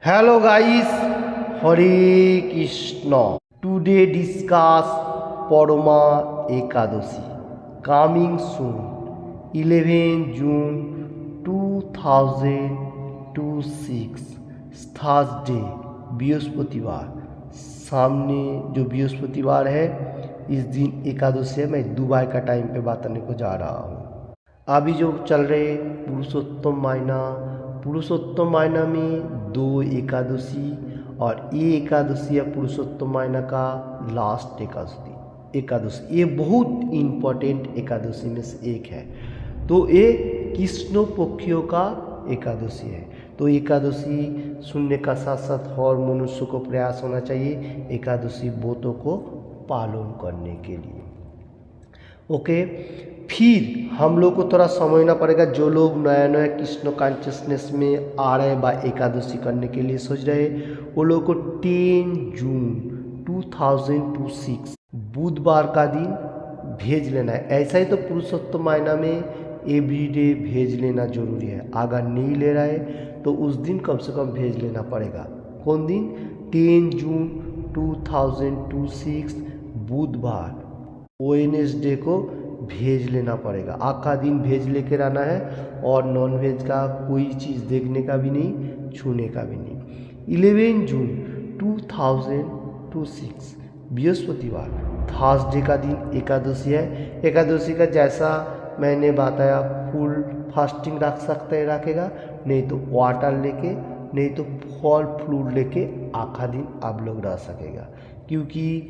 Hello guys, Hare Krishna. Today discuss Parama Ekadashi. Coming soon, 11 June 2026, Thursday, बृहस्पतिवार। सामने जो बृहस्पतिवार है इस दिन एकादशी है। मैं दुबई का टाइम पे बात करने को जा रहा हूँ। अभी जो चल रहे पुरुषोत्तम महीना में 2 एकादशी और ये एकादशी है पुरुषोत्तम महीना का लास्ट एकादशी। ये बहुत इम्पोर्टेंट एकादशी में से एक है। तो ये कृष्ण पक्षियों का एकादशी है। तो एकादशी सुनने का साथ साथ हर मनुष्य को प्रयास होना चाहिए एकादशी व्रतों को पालन करने के लिए। ओके, फिर हम लोग को थोड़ा समझना पड़ेगा। जो लोग नया नया कृष्ण कॉन्शियसनेस में आ रहे बा एकादशी करने के लिए सोच रहे, वो लोग को 10 जून 2026 बुधवार का दिन भेज लेना है। ऐसा ही तो पुरुषोत्तम महीना में एवरीडे भेज लेना जरूरी है। अगर नहीं ले रहा है तो उस दिन कम से कम भेज लेना पड़ेगा। कौन दिन? 10 जून 2026 बुधवार वेडनेसडे को भेज लेना पड़ेगा। आखा दिन भेज लेकर आना है और नॉन वेज का कोई चीज़ देखने का भी नहीं, छूने का भी नहीं। 11 जून 2026 बृहस्पतिवार थर्सडे का दिन एकादशी है। एकादशी का जैसा मैंने बताया फुल फास्टिंग रख सकते हैं, रखेगा, नहीं तो वाटर लेके, नहीं तो फल फ्रूट लेके आखा दिन आप लोग रह सकेगा। क्योंकि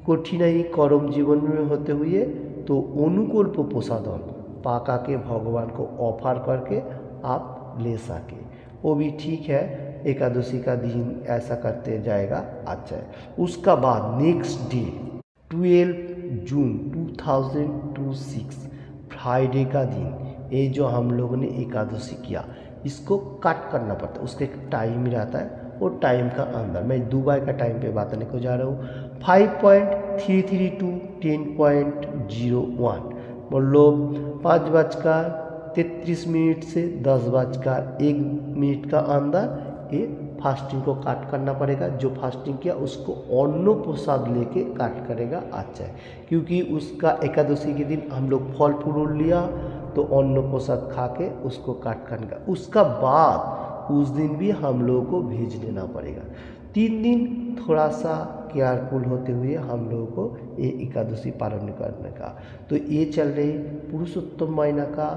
कठिनाई कर्म जीवन में होते हुए तो अनुकूल प्रसादन पाका के भगवान को ऑफर करके आप ले सके, वो भी ठीक है। एकादशी का दिन ऐसा करते जाएगा, अच्छा है। उसका बाद नेक्स्ट डे 12 जून 2026 फ्राइडे का दिन, ये जो हम लोगों ने एकादशी किया इसको कट करना पड़ता है। उसका एक टाइम रहता है, वो टाइम का अंदर मैं दुबई का टाइम पे बात करने को जा रहा हूँ। 5.33 to 10.01 मतलब 5:33 से 10:01 का अंदर ये फास्टिंग को काट करना पड़ेगा। जो फास्टिंग किया उसको अन्न प्रसाद लेके काट करेगा, अच्छा है। क्योंकि उसका एकादशी के दिन हम लोग फल फ्रूट लिया तो अन्न प्रसाद खा के उसको काट करने का। उसका बाद उस दिन भी हम लोगों को भेज लेना पड़ेगा। 3 दिन थोड़ा सा केयरफुल होते हुए हम लोगों को ये एकादशी पालन करने का। तो ये चल रही पुरुषोत्तम महीना का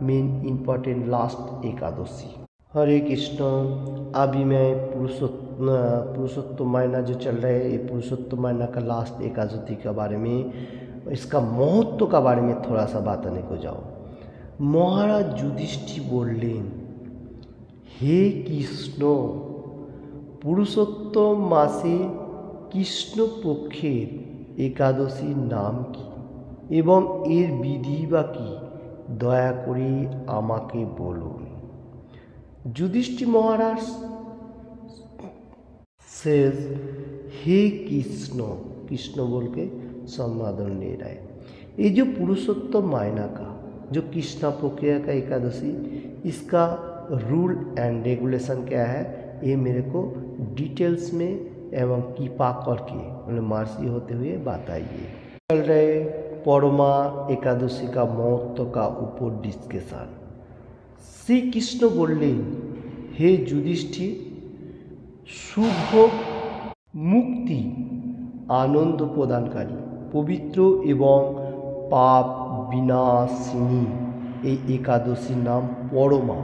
मेन इम्पोर्टेंट लास्ट एकादशी। हरे कृष्ण। अभी मैं पुरुषोत्तम महीना जो चल रहा है ये पुरुषोत्तम महीना का लास्ट एकादशी के बारे में, इसका महत्व का बारे में थोड़ा सा बात करने को जाओ। महाराज युधिष्ठिर बोलें, हे कृष्ण, पुरुषोत्तम मासे कृष्ण पक्षेर एकादशी नाम की এবং এর বিধি বা কি দয়া করে আমাকে বলুন। युधिष्ठिर महाराज सेज, हे कृष्ण, कृष्ण बोल के संबोधन ले रहा है। ये जो पुरुषोत्तम महीना का जो कृष्ण प्रक्रिया का एकादशी, इसका रूल एंड रेगुलेशन क्या है ये मेरे को डिटेल्स में एवं कृपा करके मतलब मर्सी होते हुए बताइए। चल रहे परमा एकादशी का महत्व का ऊपर डिस्कशन। श्री कृष्ण बोलें, हे युधिष्ठिर, शुभ मुक्ति आनंद प्रदानकारी पवित्र एवं पाप विनाशिनी এই একাদশীর নাম পরমা।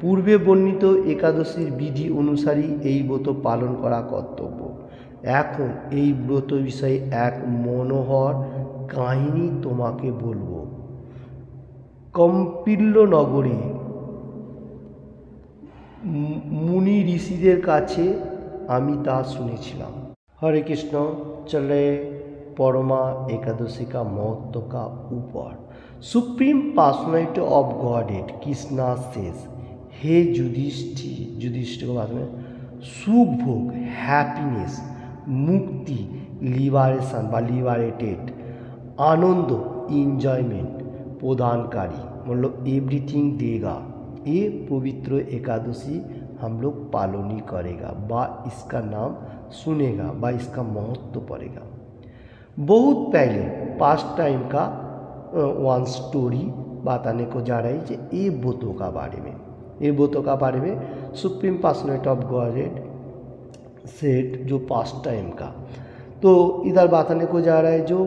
পূর্বে বর্ণিত একাদশীর বিধি অনুসারী এই ব্রত পালন করা কর্তব্য। এখন এই ব্রত বিষয়ে এক মনোহর কাহিনী তোমাকে বলবো। কম্পিল্য নগরে मुनि ऋषिদের কাছে আমি তা শুনেছিলাম। हरे कृष्ण। चले परमा एकादशी का महत्व का ऊपर। Supreme personality of godhead Krishna says, हे युधिष्ठिर को बाद में सुख भोग हैप्पीनेस मुक्ति लिबारेशन बा लिबारेटेड आनंद एंजॉयमेंट प्रदानकारी मतलब एवरीथिंग देगा। ये पवित्र एकादशी हम लोग पालनी करेगा बा इसका नाम सुनेगा बा इसका महत्व पड़ेगा। बहुत पहले पास्ट टाइम का वन स्टोरी बताने को जा रही है ये बोतों का बारे में। ये बोतों का बारे में supreme personality of godhead set जो पास्ट टाइम का, तो इधर बताने को जा रहा है जो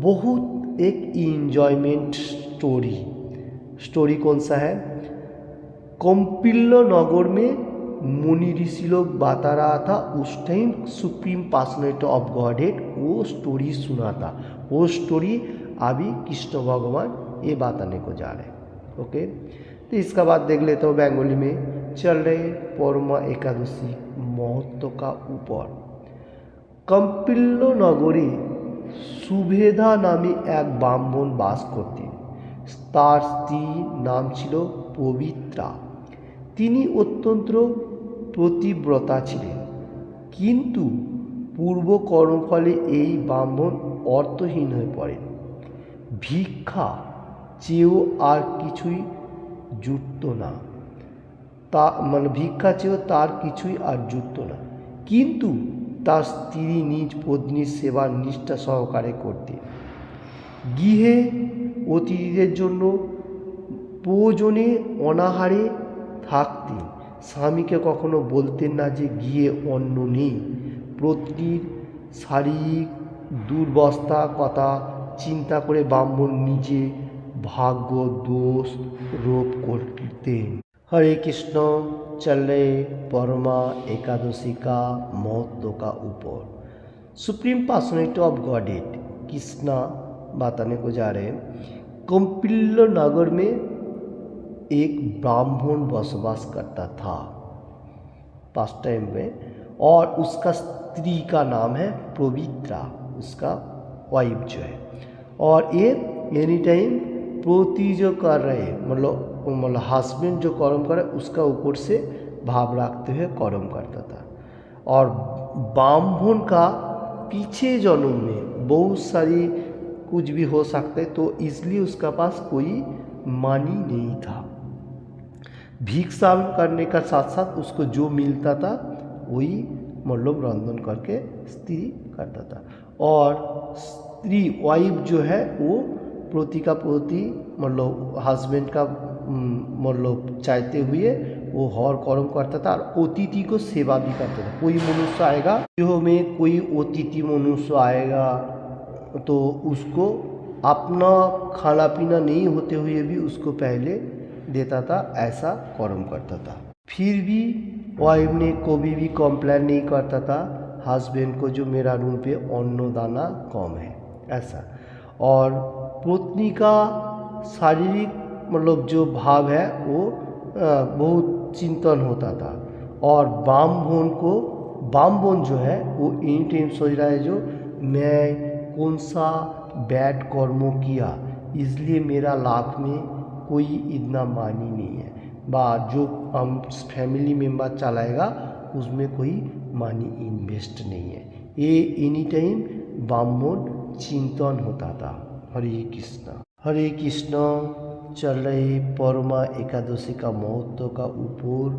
बहुत एक इंजॉयमेंट स्टोरी कौन सा है। कौम्पिल्य नगर में मुनि ऋषि लोग बता रहा था, उस time supreme personality of godhead वो स्टोरी सुना था। वो स्टोरी अभी कृष्ण भगवान ये बताने को जा रहे हैं। ओके, तो इसका बाद देख लेते हो बंगाली में चल रहे परमा एकादशी महत्व का ऊपर। कौम्पिल्य नगरे सुभेदा नामे एक ब्राह्मण बास करतें। तार स्त्री नाम छिलो पवित्रा। তিনি অত্যন্ত প্রতিব্রতা ছিলেন, কিন্তু পূর্ব কর্মফলে এই ব্রাহ্মণ অর্থহীন হয়ে পড়েন। ভিক্ষা চেয়েও আর কিছুই জুটত না, তা মানে ভিক্ষা চেয়েও তার কিছুই আর জুটত না, কিন্তু তার স্ত্রী নিজ পত্নীর সেবা নিষ্ঠা সহকারে করতেন। গৃহে অতিথিদের জন্য প্রয়োজনে অনাহারে থাকতেন। স্বামীকে কখনো বলতেন না যে গিয়ে অন্ন নেই। পত্নীর শারীরিক দুর্বস্থা কথা চিন্তা করে ব্রাহ্মণ নিজে भाग्य दोष रोप करते। हरे कृष्ण चल रहे परमा एकादशी का महत्व का ऊपर। Supreme personality of godhead Krishna बताने को जा रहे हैं। कौम्पिल्य नगर में एक ब्राह्मण बसवास करता था पास्ट टाइम में, और उसका स्त्री का नाम है पवित्रा, उसका वाइफ जो है। और ये एनी टाइम प्रति जो कर रहे मतलब हस्बैंड जो कर्म करे उसका ऊपर से भाव रखते हुए कर्म करता था। और ब्राह्मण का पीछे जन्म में बहुत सारी कुछ भी हो सकता है, तो इसलिए उसका पास कोई मानी नहीं था। भिक्षा करने का साथ साथ उसको जो मिलता था वही मतलब रंधन करके स्त्री करता था। और स्त्री वाइफ जो है वो प्रति का प्रति मतलब हस्बैंड का मतलब चाहते हुए वो हर कर्म करता था, और अतिथि को सेवा भी करता था। कोई मनुष्य आएगा गृह में, कोई अतिथि मनुष्य आएगा तो उसको अपना खाना पीना नहीं होते हुए भी उसको पहले देता था, ऐसा कर्म करता था। फिर भी वाइफ ने कभी भी कंप्लेन नहीं करता था हस्बैंड को जो मेरा रूम पे अन्न दाना कम है ऐसा। और पत्नी का शारीरिक मतलब जो भाव है वो बहुत चिंतन होता था। और ब्राह्मण जो है वो एनी टाइम सोच रहा है जो मैं कौन सा बैड कर्म किया इसलिए मेरा लाइफ में कोई इतना मानी नहीं है, बा जो हम फैमिली मेम्बर चलाएगा उसमें कोई मानी इन्वेस्ट नहीं है। ये एनी टाइम ब्राह्मण चिंतन होता था। हरे कृष्ण चल रहे परमा एकादशी का महत्व का ऊपर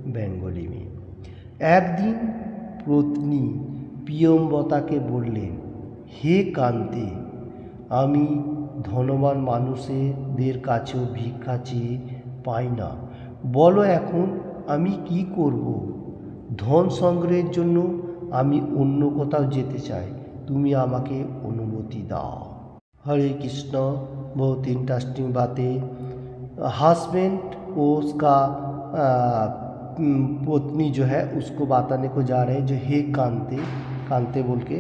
बंगाली में। एक दिन पत्नी प्रियंवता के बोलें, हे कांते आमी धनवान मानुषेर काछेও भिक्षा চেয়ে পাই না, বলো এখন আমি কি করব? ধন সংগ্রহের জন্য আমি অন্য কোথাও যেতে চাই, তুমি আমাকে অনুমতি দাও। हरे कृष्ण बहुत इंटरेस्टिंग बातें। हस्बैंड और उसका पत्नी जो है उसको बताने को जा रहे हैं जो हे कांते बोल के,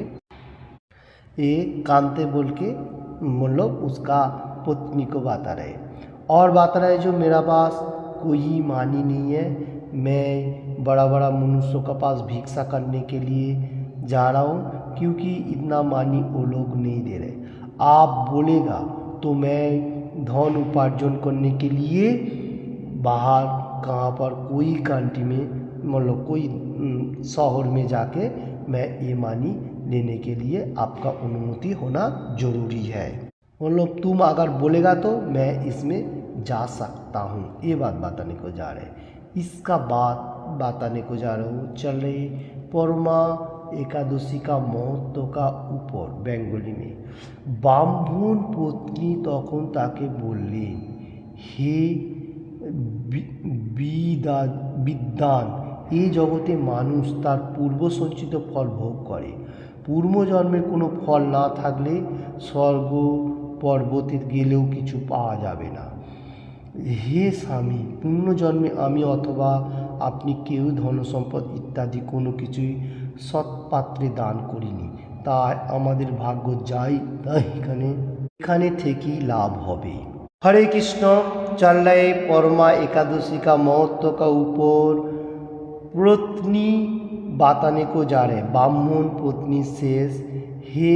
ये कांते बोल के मतलब उसका पत्नी को बता रहे। और बता रहे जो मेरा पास कोई मानी नहीं है, मैं बड़ा बड़ा मनुष्यों के पास भिक्षा करने के लिए जा रहा हूँ क्योंकि इतना मानी वो लोग नहीं दे रहे। आप बोलेगा तो मैं धन उपार्जन करने के लिए बाहर कहाँ पर कोई कंट्री में मतलब कोई शहर में जाके मैं ये मानी लेने के लिए आपका अनुमति होना जरूरी है। मतलब तुम अगर बोलेगा तो मैं इसमें जा सकता हूँ, ये बात बताने को जा रहे हैं। इसका बाद बताने को जा रहा हूँ। चल रही परमा एकादशी का महत्व का ऊपर बेंगली में ব্রাহ্মণ পত্নী তখন তাকে বললেন, হে বিদ্বান, এই জগতে মানুষ তার পূর্ব সঞ্চিত ফল ভোগ করে। পূর্বজন্মের কোনো ফল না থাকলে স্বর্গ পর্বতে গেলেও কিছু পাওয়া যাবে না। হে স্বামী, পুণ্যজন্মে আমি অথবা আপনি কেউ ধনসম্পদ ইত্যাদি কোনো কিছুই সৎপাত্রে দান করিনি, তাই আমাদের ভাগ্য যাই তাই এখানে থেকেই লাভ হবে। हरे कृष्ण। चल रहे परमा एकादशी का महत्व का ऊपर पत्नी बताने को जा रहे। ब्राह्मण पत्नी शेष हे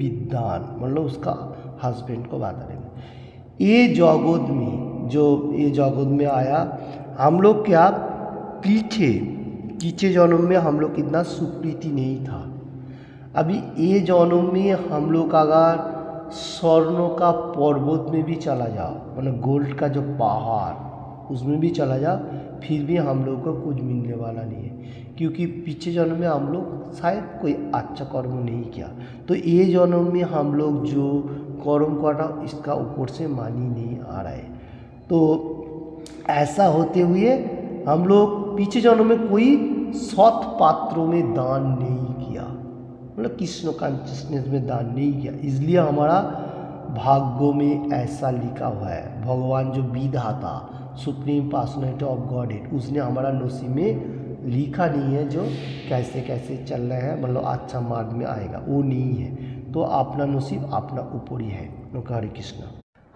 विद्वान, मतलब उसका हस्बैंड को बताने में, ये जगत में जो ये जगत में आया, हम लोग क्या पीछे जन्म में हम लोग इतना सुकृति नहीं था। अभी ये जन्म में हम लोग अगर स्वर्ण का पर्वत में भी चला जाओ, मतलब गोल्ड का जो पहाड़ उसमें भी चला जाओ, फिर भी हम लोग को कुछ मिलने वाला नहीं है, क्योंकि पीछे जन्म में हम लोग शायद कोई अच्छा कर्म नहीं किया। तो ये जन्म में हम लोग जो कर्म कर रहा इसका ऊपर से मानी नहीं आ रहा है। तो ऐसा होते हुए हम लोग पीछे जन्म में कोई सत पात्रों में दान नहीं किया, मतलब कृष्ण कॉन्शियसनेस में दान नहीं किया, इसलिए हमारा भाग्यों में ऐसा लिखा हुआ है। भगवान जो विधाता सुप्रीम पर्सनैलिटी ऑफ गॉडहेड, उसने हमारा नसीब में लिखा नहीं है जो कैसे कैसे चल रहे हैं, मतलब अच्छा मार्ग में आएगा वो नहीं है। तो अपना नसीब अपना ऊपर ही है। हरे कृष्ण।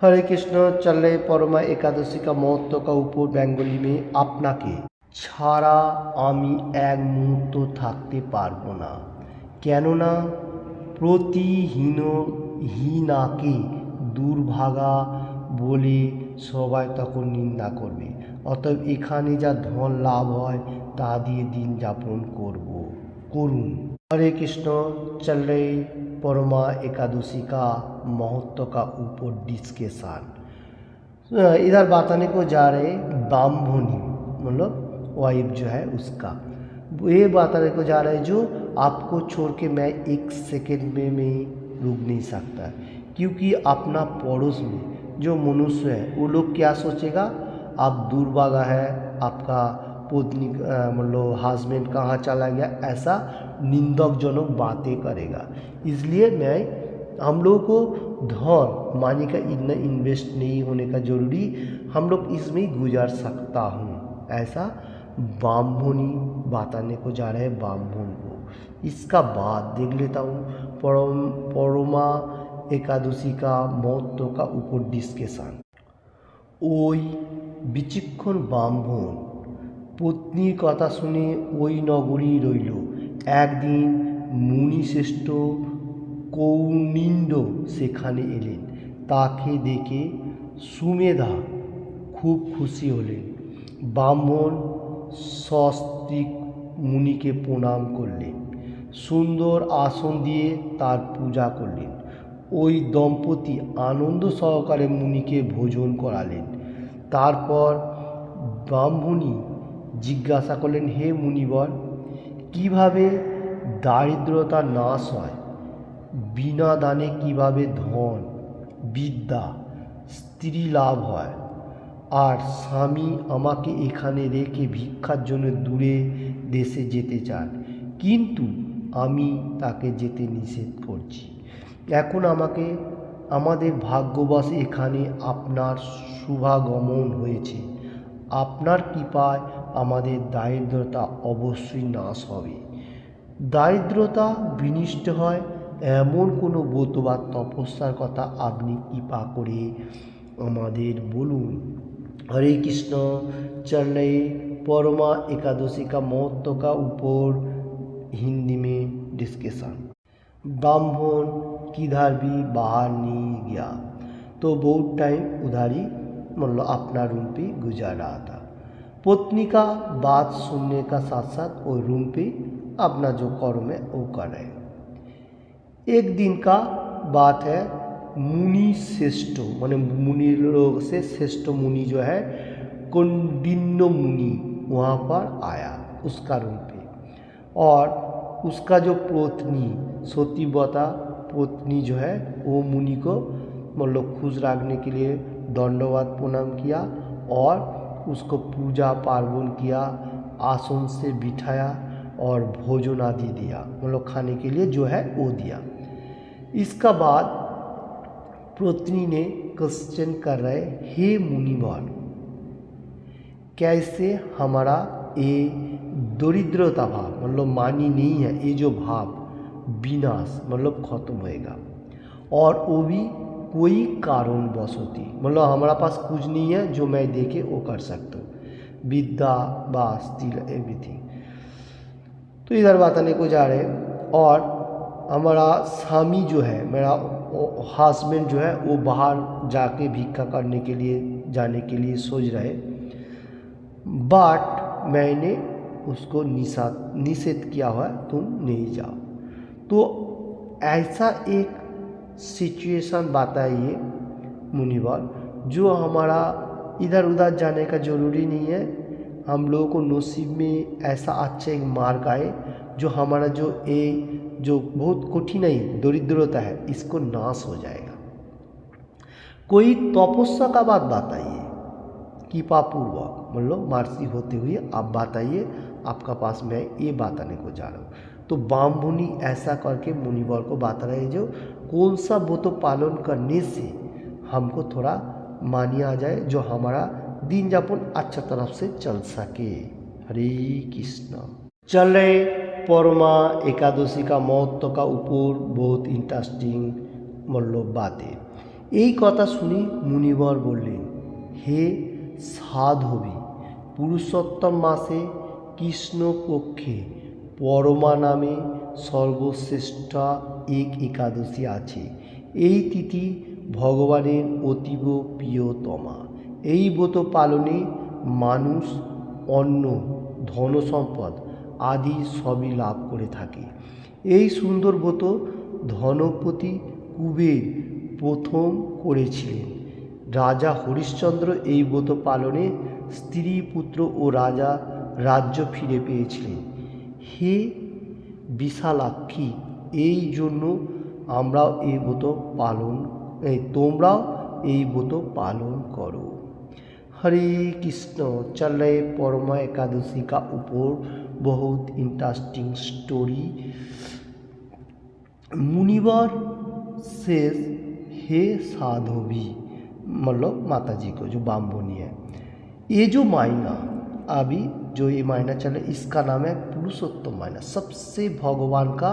हरे कृष्ण। चल रहे परमा एकादशी का महत्व का ऊपर बेंगली में আপনাকে ছাড়া আমি এক মুহূর্ত থাকতে পারবো না, কেননা প্রতিহীনাকে দুর্ভাগা বলে সবাই তখন নিন্দা করবে। অতএব এখানে যা ধন লাভ হয় তা দিয়ে দিন যাপন করুন। हरे कृष्ण। चल रहे परमा एकादशी का महत्व का ऊपर डिस्कशन। इधर बताने को जा रहे ब्राह्मणी, मतलब वाइफ जो है उसका, ये बताने को जा रहा है जो आपको छोड़ के मैं एक सेकेंड में रुक नहीं सकता, क्योंकि अपना पड़ोस में जो मनुष्य है वो लोग क्या सोचेगा, आप दुर्भागा है, आपका पत्नी मतलब हस्बैंड कहाँ चला गया, ऐसा निंदकजनक बातें करेगा। इसलिए मैं हम लोगों को धन मानी का इतना इन्वेस्ट नहीं होने का जरूरी, हम लोग इसमें गुजार सकता हूँ, ऐसा ब्राह्मणी बताने को जा रहे हैं ब्राह्मण को। इसका बाद देख लेता हूँ परमा एकादशी का महत्व का ऊपर डिस्कशन। ওই বিচক্ষণ ব্রাহ্মণ পত্নীর কথা শুনে ওই নগরী রইল। একদিন মুনিশ্রেষ্ঠ কৌনিন্দ সেখানে এলেন। তাকে দেখে সুমেধা খুব খুশি হলেন। ব্রাহ্মণ সস্ত্রীক মুনিকে প্রণাম করলেন, সুন্দর আসন দিয়ে তার পূজা করলেন। ওই দম্পতি আনন্দ সহকারে মুনিকে ভোজন করালেন। তারপর ব্রাহ্মণী জিজ্ঞাসা করলেন, হে মুনিবর, কিভাবে দারিদ্রতা নাশ হয়, বিনা দানে কিভাবে ধন বিদ্যা স্ত্রী লাভ হয়, আর স্বামী আমাকে এখানে রেখে ভিক্ষার জন্য দূরে দেশে যেতে চান, কিন্তু আমি তাকে যেতে নিষেধ করছি। এখন আমাদের ভাগ্যবশ এখানে আপনার শুভাগমন হয়েছে। আপনার কৃপায় আমাদের দারিদ্রতা অবশ্যই নাশ হবে। দারিদ্রতা বিনষ্ট হয় এমন কোনো ব্রত বা তপস্যার কথা আপনি কৃপা করে আমাদের বলুন। हरे कृष्ण। चल रहे परमा एकादशी का महत्व का ऊपर हिंदी में डिस्कशन। ब्राह्मण किधर भी बाहर नहीं गया, तो बहुत टाइम उधर ही मतलब अपना रूम पे गुजार रहा था। पत्नी का बात सुनने का साथ साथ वो रूम पे अपना जो कर्म है वो कर रहे हैं। एक दिन का बात है, मुनि श्रेष्ठ माने मुनि लोग से श्रेष्ठ मुनि जो है कौंडिन्य मुनि, वहाँ पर आया उसका रूम पे, और उसका जो पत्नी सतीवता पत्नी जो है वो मुनि को मतलब खुश रखने के लिए दंडवत प्रणाम किया और उसको पूजा पार्वण किया, आसन से बिठाया और भोजन आदि दिया, मतलब खाने के लिए जो है वो दिया। इसका बाद पत्नी ने क्वेश्चन कर रहे, हे मुनिवर, कैसे हमारा ये दरिद्रता भाव मतलब मानी नहीं है, ये जो भाव विनाश मतलब खत्म होएगा, और वो भी कोई कारण बसती, मतलब हमारा पास कुछ नहीं है जो मैं देके वो कर सकता हूँ, विद्या बास तिल एवरीथिंग। तो इधर बताने को जा रहे, और हमारा स्वामी जो है, मेरा हस्बैंड जो है वो बाहर जाके भिक्षा करने के लिए जाने के लिए सोच रहे, बट मैंने उसको निषेध किया हुआ है, तुम नहीं जाओ। तो ऐसा एक सिचुएशन बताइए मुनिवर, जो हमारा इधर उधर जाने का ज़रूरी नहीं है, हम लोगों को नसीब में ऐसा अच्छा एक मार्ग आए जो हमारा जो बहुत कठिनाई दरिद्रता है इसको नाश हो जाएगा। कोई तपस्या का बात बताइए, कृपापूर्वक मतलब मार्सी होते हुए आप बताइए, आपका पास मैं ये बताने को जा रहा हूँ। तो ब्राह्मणी ऐसा करके मुनिवर को बता रहे जो कौन सा व्रत पालन करने से हमको थोड़ा मानी आ जाए, जो हमारा दिन यापन अच्छा तरफ से चल सके। हरे कृष्ण। चल रहे परमा एकादशी का महत्व का ऊपर बहुत इंटरेस्टिंग मतलब बातें। यही कथा सुनी मुनिवर बोलें, हे साधवी, पुरुषोत्तम मासे कृष्ण पक्षे परमा नामे सर्वश्रेष्ठ एक एकादशी आछे। এই তিথি ভগবানের অতীব প্রিয়তমা। এই ব্রত পালনে মানুষ অন্ন ধন সম্পদ আদি সবই লাভ করে থাকে। এই সুন্দর ব্রত ধনপতি কুবের প্রথম করেছিলেন। রাজা হরিশ্চন্দ্র এই ব্রত পালনে স্ত্রী পুত্র ও রাজা রাজ্য ফিরে পেয়েছিলেন। হে বিশালাক্ষী, এই জন্য আমরাও এই ব্রত পালন তোমরাও এই ব্রত পালন করো। हरे कृष्ण। चल रहे परमा एकादशी का ऊपर बहुत इंटरेस्टिंग स्टोरी। मुनिवर शेष, हे साधवी मतलब माता जी को जो ब्राह्मणी है, ये जो महीना अभी जो ये महीना चले इसका नाम है पुरुषोत्तम महीना, सबसे भगवान का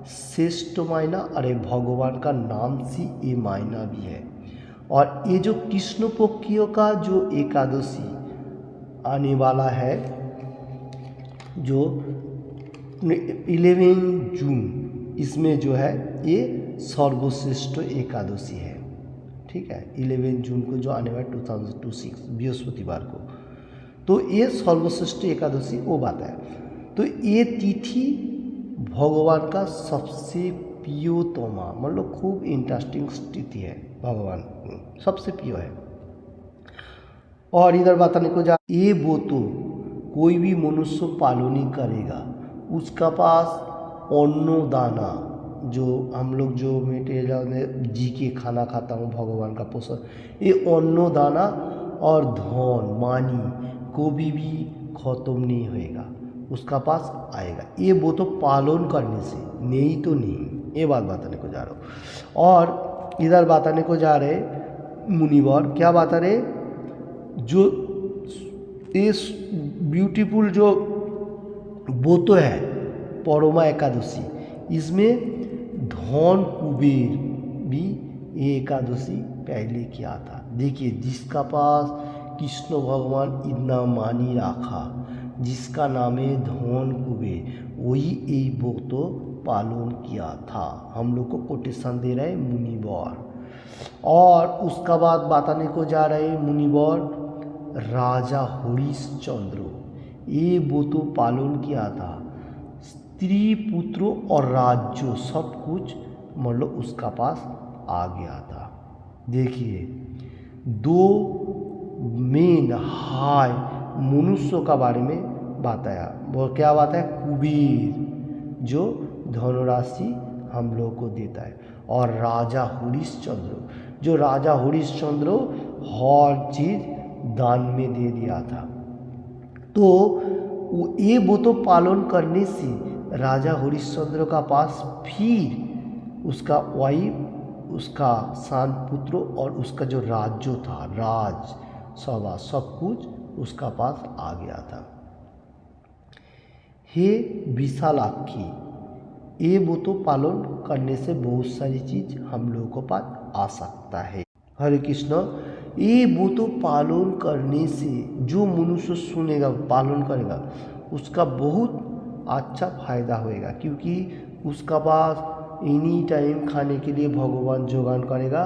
श्रेष्ठ महीना। अरे भगवान का नाम से ये महीना भी है। और ये जो कृष्ण पक्षियों का जो एकादशी आने वाला है जो 11 जून, इसमें जो है ये सर्वश्रेष्ठ एकादशी है। ठीक है, 11 जून को जो आने वाला 2026 बृहस्पतिवार को, तो ये सर्वश्रेष्ठ एकादशी वो बात है। तो ये तिथि भगवान का सबसे प्रियतमा मतलब खूब इंटरेस्टिंग तिथि है, भगवान सबसे प्रिय है। और इधर बताने को जा, ये वो तो कोई भी मनुष्य पालन नहीं करेगा, उसका पास अन्न दाना, जो हम लोग जो मटेरियल जी के खाना खाता हूँ भगवान का पोषण, ये अन्न दाना और धन मानी कभी भी खत्म नहीं होएगा, उसका पास आएगा। ये वो तो पालन करने से, नहीं तो नहीं, ये बात बताने को जा रहा हूँ। और इधर बताने को जा रहे मुनिवर क्या बता रहे, जो इस ब्यूटीफुल जो वो तो है परमा एकादशी, इसमें धन कुबेर भी ये एकादशी पहले किया था। देखिए, जिसका पास कृष्ण भगवान इतना मानी रखा, जिसका नाम है धन कुबेर, वही ये व्रत पालन किया था। हम लोग को कोटेशन दे रहे मुनिवर। और उसका बाद बताने को जा रहे मुनिवर, राजा हरिश्चंद्र ये व्रत पालन किया था। स्त्री पुत्र और राज्य सब कुछ मतलब उसका पास आ गया था। देखिए, दो मेन हाई मनुष्य का बारे में बताया। वो क्या बताया? कुबेर जो धनराशि हम लोग को देता है, और राजा हरिश्चंद्र जो राजा हरिश्चंद्र हर चीज दान में दे दिया था। तो वो तो पालन करने से राजा हरिश्चंद्र का पास फिर उसका वाइफ, उसका शांत पुत्र और उसका जो राज्य था, राज सभा, सब कुछ उसका पास आ गया था। हे विशालाक्षी, ये वो तो पालन करने से बहुत सारी चीज हम लोगों को पास आ सकता है। हरे कृष्ण। ये वो तो पालन करने से जो मनुष्य सुनेगा, पालन करेगा, उसका बहुत अच्छा फायदा होएगा, क्योंकि उसका पास एनी टाइम खाने के लिए भगवान जोगान करेगा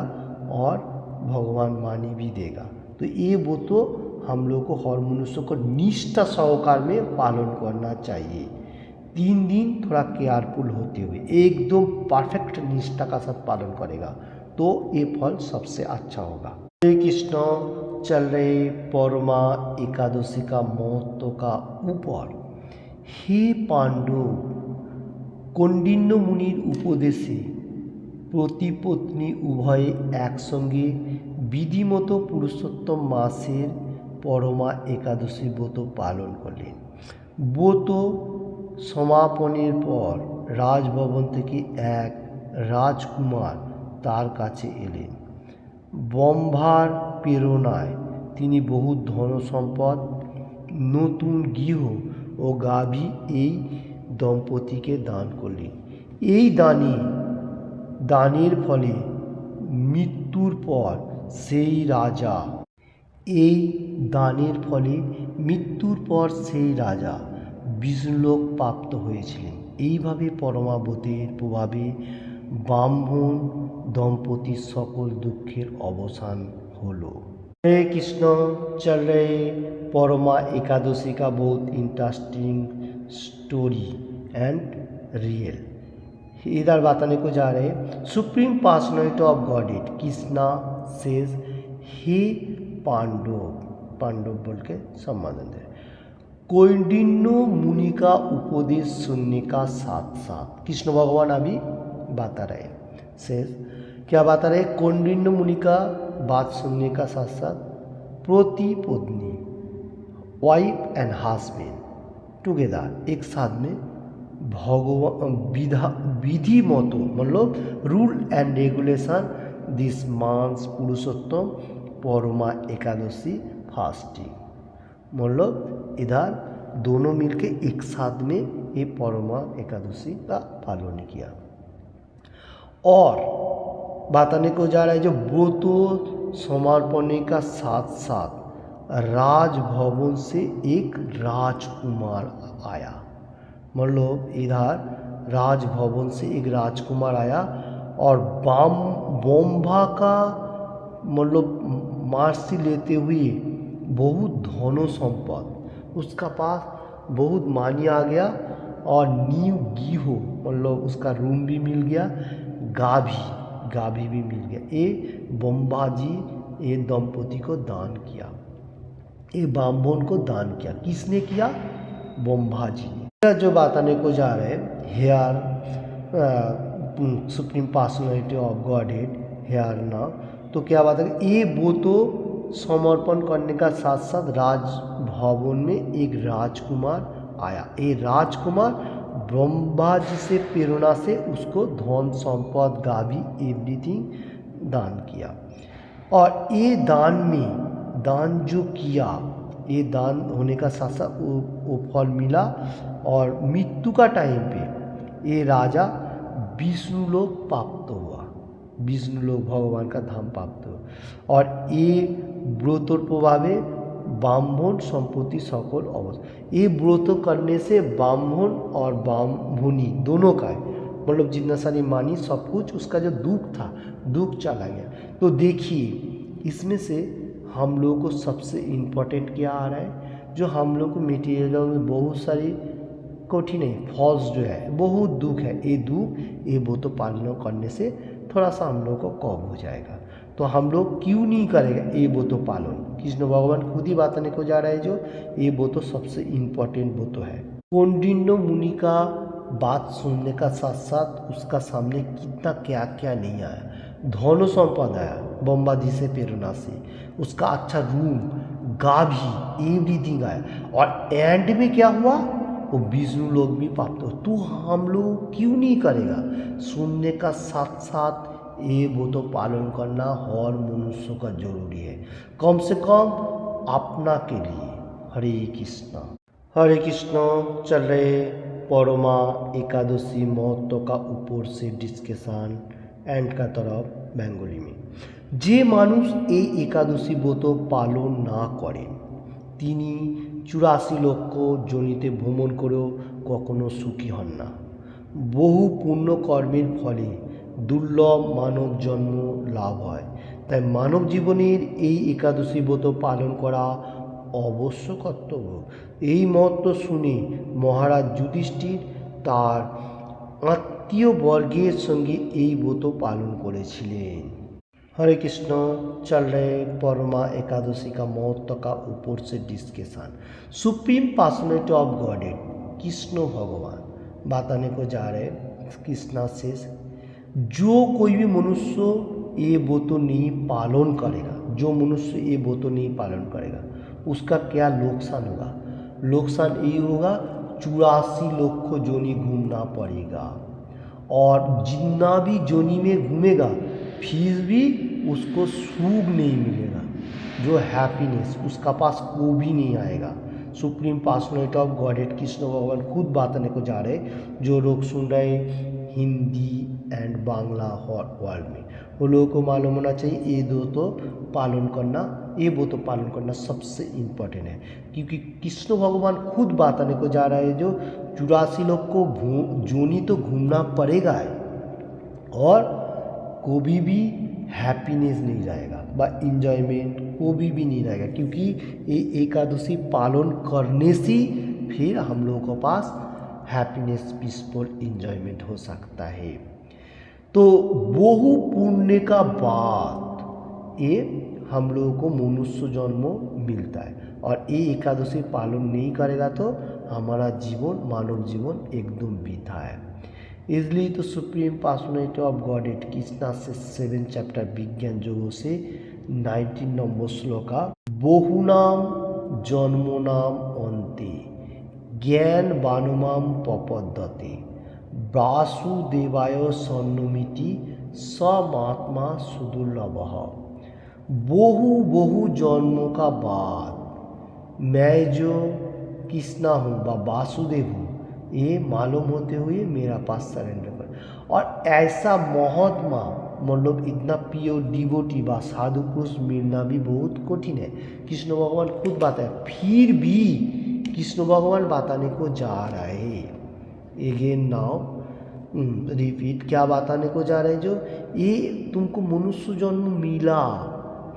और भगवान मानी भी देगा। तो ये वो तो हम लोग को हर मनुष्य को निष्ठा सहकार में पालन करना चाहिए। 3 दिन थोड़ा केयरफुल होते हुए एकदम परफेक्ट निष्ठा का साथ पालन करेगा तो ये फल सबसे अच्छा होगा। श्री कृष्ण चल रहे परमा एकादशी का महत्व का ऊपर। हे पांडव, कौंडिन्य मुनिर उपदेशे प्रतिपत्नी उभये एकसंगे विधिमतो पुरुषोत्तम मासेर परमा एकादशी व्रत पालन करलेन। व्रत समापनेर पर राजभवन থেকে এক রাজকুমার তার কাছে এলেন। ব্রহ্মার প্রেরণায় তিনি বহু ধনসম্পদ, নতুন গৃহ ও গাভী এই দম্পতিকে দান করলেন। এই দানের ফলে মৃত্যুর পর সেই রাজা বিষ্ণুলোক প্রাপ্ত হয়েছিলেন। এইভাবে পরমাব্রতের প্রভাবে ব্রাহ্মণ দম্পতির সকল দুঃখের অবসান হলো। हरे कृष्ण चल रहे परमा एकादशी का बहुत इंटरेस्टिंग स्टोरी एंड रियल इधर बताने को जा रहे हैं। Supreme personality of godhead Krishna says हे पांडव बोल के संबोधन दे। कौंडिन्य मुनि का उपदेश सुनने का साथ साथ कृष्ण भगवान अभी बता रहे सेज क्या बता रहे? कौंडिन्य मुनि का बात सुनने का साथ साथ प्रति पत्नी वाइफ एंड हस्बैंड टुगेदर एक साथ में भगवान विधि मतो मतलब rule and regulation this month Purushottam Parama Ekadashi fasting मतलब इधर दोनों मिलके एक साथ में ये परमा एकादशी का पालन किया। और बताने को जा रहा है जो व्रत समर्पण का साथ साथ राजभवन से एक राजकुमार आया। मतलब इधर राजभवन से एक राजकुमार आया और ब्रह्मा का मतलब मार्सी लेते हुए बहुत धनो संपद उसका पास बहुत मानी आ गया और न्यू गीहो मतलब उसका रूम भी मिल गया, गाभी भी मिल गया। ये ब्रह्मा जी ये दंपति को दान किया, ये ब्राह्मण को दान किया। किसने किया? ब्रह्मा जी ने। जो बताने को जा रहे हैं here supreme personality of godhead here ना, तो क्या बात है? ये वो तो समर्पण करने का साथ साथ राजभवन में एक राजकुमार आया। ये राजकुमार ब्रह्मा जी से प्रेरणा से उसको धन संपद गाभी एवरीथिंग दान किया। और ये दान जो किया, ये दान होने का साथ साथ वो फल मिला और मृत्यु का टाइम पे ये राजा विष्णुलोक प्राप्त हुआ, विष्णुलोक भगवान का धाम प्राप्त हुआ। और ये व्रतों प्रभावे ब्राह्मण संपत्ति सकल अवस्था, ये व्रत करने से ब्राह्मण और ब्राह्मणी दोनों का मतलब जितना सारी मानी सब कुछ उसका जो दुख था दुख चला गया। तो देखिए इसमें से हम लोग को सबसे इम्पोर्टेंट क्या आ रहा है? जो हम लोग को मटेरियल में बहुत सारी कठिन है, फॉल्स जो है बहुत दुख है, ये दुख ये वो तो पालन करने से थोड़ा सा हम लोग को कम हो जाएगा। तो हम लोग क्यों नहीं करेगा ये वो तो पालन? कृष्ण भगवान खुद ही बताने को जा रहे हैं जो ये वो तो सबसे इम्पोर्टेंट वो तो है। कौंडिन्य मुनि का बात सुनने का साथ साथ उसका सामने कितना क्या क्या नहीं आया, धन संपद आया बम्बाजी से प्रेरणा से, उसका अच्छा रूम गाभी एवरीथिंग आया, और एंड में क्या हुआ वो विष्णु लोग भी प्राप्त हो। तो हम लोग क्यों नहीं करेगा, सुनने का साथ साथ ये वो तो पालन करना हर मनुष्य का जरूरी है, कम से कम अपना के लिए। हरे कृष्णा हरे कृष्णा। चल रहे परमा एकादशी महत्व का ऊपर से डिस्कशन एंड का तरफ बेंगली में। जे मानुष এই একাদশী ব্রত পালন না করেন তিনি 84 লক্ষ জনিতে ভ্রমণ করেও কখনো সুখী হন না। বহু পুণ্য কর্মের ফলে দুর্লভ মানব জন্ম লাভ হয়, তাই মানব জীবনের এই একাদশী ব্রত পালন করা অবশ্য কর্তব্য। এই মহত্ব শুনে মহারাজ যুধিষ্ঠির তার আত্মীয় বর্গের সঙ্গে এই ব্রত পালন করেছিলেন। हरे कृष्ण। चल रहे परमा एकादशी का महत्व का ऊपर से discussion. Supreme personality of godhead Krishna भगवान बताने को जा रहे कृष्णा से, जो कोई भी मनुष्य ये व्रत नहीं पालन करेगा, जो मनुष्य ये व्रत नहीं पालन करेगा उसका क्या नुकसान होगा। नुकसान ये होगा 84 लक्ष जोनी घूमना पड़ेगा, और जितना भी जोनी में घूमेगा फिर भी उसको सुख नहीं मिलेगा, जो हैप्पीनेस उसका पास को भी नहीं आएगा। Supreme personality of godhead Krishna भगवान खुद बताने को जा रहे, जो लोग सुन रहे हिंदी एंड बांग्ला वर्ल्ड में वो लोगों को मालूम होना चाहिए ये दो तो पालन करना, ये वो तो पालन करना सबसे इम्पोर्टेंट है, क्योंकि कृष्ण भगवान खुद बताने को जा रहा है जो 84 लोग को जोनी तो घूमना पड़ेगा है, और कभी भी हैप्पीनेस नहीं रहेगा व इंजॉयमेंट कभी भी नहीं रहेगा, क्योंकि ये एकादशी पालन करने से फिर हम लोगों के पास हैप्पीनेस पीसफुल इंजॉयमेंट हो सकता है। तो बहु पुण्य का बाद ये हम लोगों को मनुष्य जन्म मिलता है, और ये एकादशी पालन नहीं करेगा तो हमारा जीवन मानव जीवन एकदम वृथा है। इसलिए तो supreme personality of godhead Krishna से 7 चैप्टर विज्ञान जोगों से 19 नंबर श्लोका बहुनाम जन्मनाम अन्ते ज्ञान बानुमाम पपद्यते वासुदेवाय सन्नुमिति समात्मा सुदुर्लभः। बहु बहु जन्मों का बाद मैं जो कृष्णा हूँ व वासुदेव हूँ ये मालूम होते हुए मेरा पास सरेंडर कर, और ऐसा महात्मा मतलब इतना प्योर डिवोटी व साधु पुरुष मिलना भी बहुत कठिन है। कृष्ण भगवान खुद बताए, फिर भी कृष्ण भगवान बताने को जा रहे हैं अगेन नाउ रिपीट, क्या बताने को जा रहे हैं जो ये तुमको मनुष्य जन्म मिला,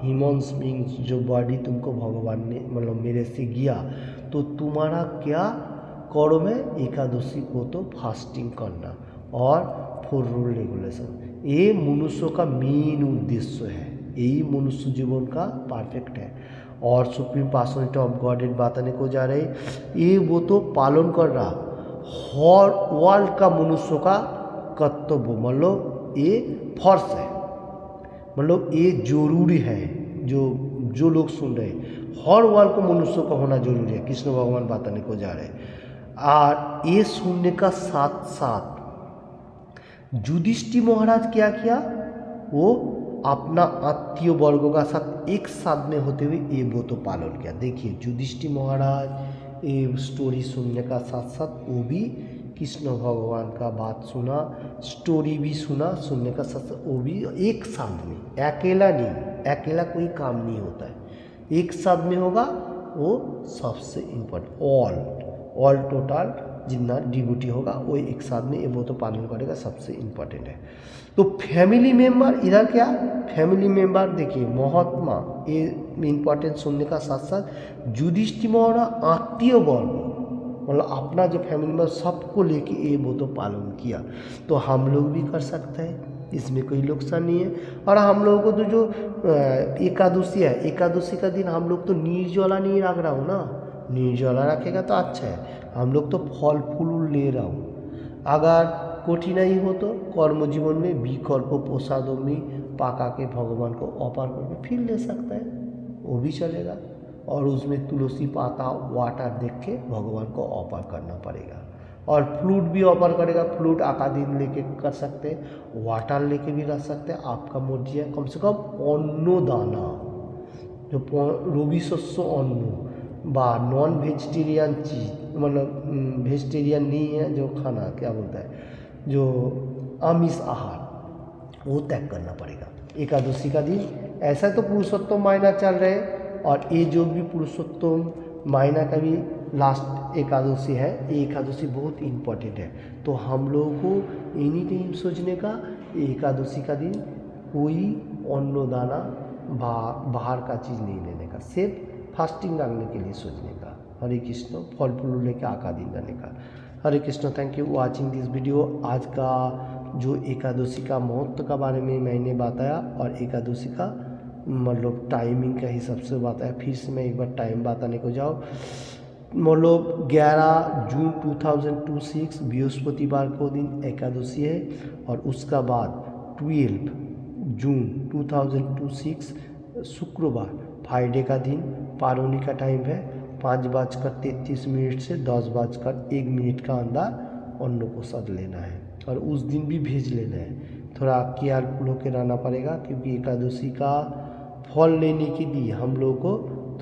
ह्यूमन्स बींग्स जो बॉडी तुमको भगवान ने मतलब मेरे से गया, तो तुम्हारा क्या करो में एकादशी को तो फास्टिंग करना और 4 रूल रेगुलेशन, ये मनुष्य का मेन उद्देश्य है, यही मनुष्य जीवन का परफेक्ट है। और सुप्रीम पर्सनैलिटी ऑफ गॉडेड बताने को जा रहे ये वो तो पालन कर रहा हर वर्ल्ड का मनुष्य का कर्तव्य, मतलब ये फर्ज है, मतलब ये जरूरी है। जो लोग सुन रहे हर वर्ल्ड को मनुष्य का होना जरूरी है, कृष्ण भगवान बताने को जा रहे। और ये सुनने का साथ साथ युधिष्ठिर महाराज क्या किया, वो अपना आत्मीय वर्गों का साथ एक साथ में होते हुए ये वो तो पालन किया। देखिए युधिष्ठिर महाराज ये स्टोरी सुनने का साथ साथ वो भी कृष्ण भगवान का बात सुना, स्टोरी भी सुना, सुनने का साथ साथ वो भी एक साथ में, अकेला नहीं, अकेला कोई काम नहीं होता है, एक साथ में होगा वो सबसे इम्पोर्टेंट। ऑल टोटल जितना डिवोटी होगा वो एक साथ में ये वो तो पालन करेगा, सबसे इम्पोर्टेंट है। तो फैमिली मेम्बर इधर क्या, फैमिली मेम्बर देखिए महात्मा ये इम्पोर्टेंट सुनने का साथ साथ युधिष्ठिर महाराज आत्मीय वर्ग मतलब अपना जो फैमिली में सबको लेके ये वो तो पालन किया, तो हम लोग भी कर सकते हैं, इसमें कोई नुकसान नहीं है। और हम लोगों को तो जो एकादशी है, एकादशी का दिन हम लोग तो निर्जला नहीं रख रहा हूँ ना, निर्जला रखेगा तो अच्छा है। हम लोग तो फल फूल ले रहा हूँ। अगर कठिनाई हो तो कर्म जीवन में विकल्प प्रसादों में पाका के भगवान को ऑफर करके फिर ले सकता है, वो भी चलेगा। और उसमें तुलसी पाता वाटर देख के भगवान को ऑफर करना पड़ेगा। और फ्लूट भी ऑफर करेगा, फ्लूट आका दिन लेके कर सकते हैं, वाटर लेके भी रख सकते हैं, आपका मर्जी है। कम से कम अन्न दाना जो रवि शस्य अन्न बा नॉन वेजिटेरियन चीज़, मतलब वेजिटेरियन नहीं है जो खाना क्या बोलता है, जो आमिष आहार, वो त्याग करना पड़ेगा एकादशी का दिन। ऐसा तो पुरुषोत्तम महीना चल रहे, और ये जो भी पुरुषोत्तम महीना का भी लास्ट एकादशी है, ये एकादशी बहुत इम्पोर्टेंट है। तो हम लोगों को एनी टाइम सोचने का, एकादशी का दिन कोई अन्न दाना बाहर का चीज़ नहीं लेने का, सिर्फ फास्टिंग रखने के लिए सोचने का। हरे कृष्ण, फल फूल लेके आका दिन रहने का। Hare Krishna. Thank you watching this video. आज का जो एकादशी का महत्व का बारे में मैंने बताया, और एकादशी का मतलब टाइमिंग का हिसाब से बताया। फिर से मैं एक बार टाइम बताने को जाऊँ, मतलब 11 जून 2026 बृहस्पतिवार को दिन एकादशी है, और उसका बाद 12 जून 2026 शुक्रवार फ्राइडे का दिन पारोनी का टाइम है 5:33 से 10:01 का अंदर अन्न प्रसाद लेना है, और उस दिन भी भेज लेना है। थोड़ा केयरफुल होकर रहना पड़ेगा, क्योंकि एकादशी का फल लेने के लिए हम लोगों को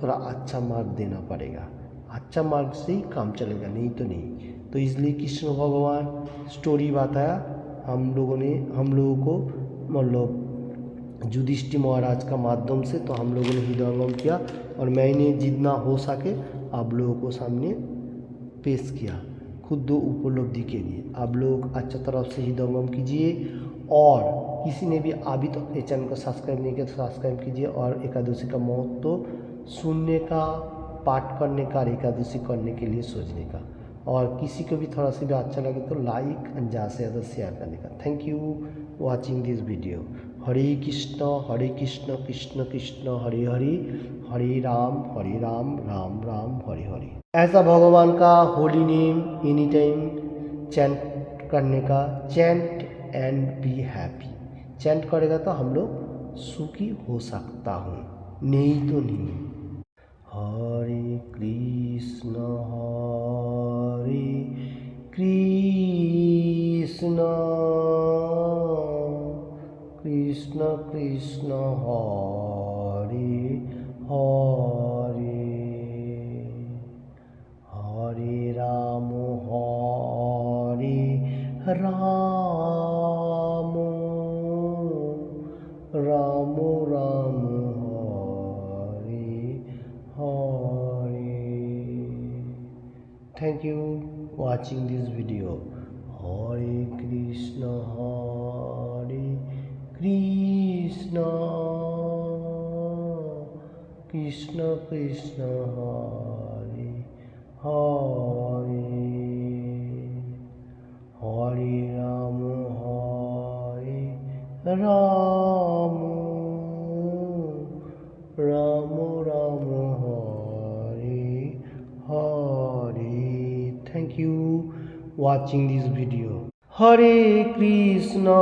थोड़ा अच्छा मार्ग देना पड़ेगा, अच्छा मार्ग से ही काम चलेगा, नहीं तो नहीं। तो इसलिए कृष्ण भगवान स्टोरी बताया हम लोगों को, मतलब युधिष्ठिर महाराज का माध्यम से, तो हम लोगों ने हृदयंगम किया, और मैंने जितना हो सके आप लोगों को सामने पेश किया खुद उपलब्धि के लिए। आप लोग अच्छा तरफ से हृदयंगम कीजिए, और किसी ने भी अभी तो इस चैनल को सब्सक्राइब नहीं किया तो सब्सक्राइब कीजिए, और एकादशी का महत्व सुनने का, पाठ करने का, और एकादशी करने के लिए सोचने का। और किसी को भी थोड़ा सा भी अच्छा लगे तो लाइक एंड ज़्यादा से ज़्यादा शेयर करने का। Thank you watching this video. Hare Krishna Krishna Krishna Hare Hare, Hare Ram Ram Ram Hare Hare. ऐसा भगवान का holy name any time chant करने का, chant and be happy. Chant करेगा तो हम लोग सुखी हो सकता हूँ, नहीं तो नहीं। Hare Krishna Krishna Krishna Hare Hare, Hare Ram Ram Ram Hare Hare. Thank you watching this video. Hare Krishna Krishna Krishna Hare Hare, Hare Ram Ram Ram Hare Hare। Thank you watching this video. Hare Krishna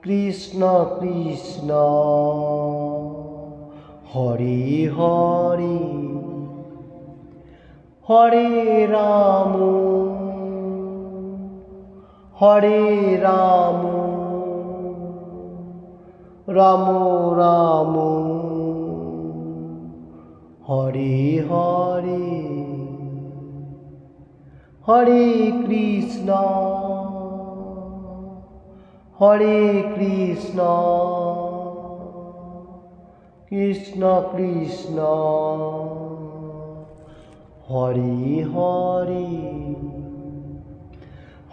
Krishna Krishna Hare Hare, Hare Ram Ram Ram Hare Hare, Hare Krishna Krishna Krishna Hare Hare,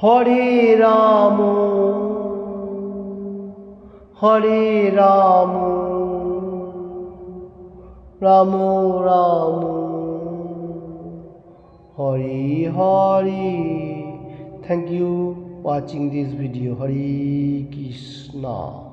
Hare Ram Ram Ram Ram Hari Hari. Thank you watching this video. Hare Krishna.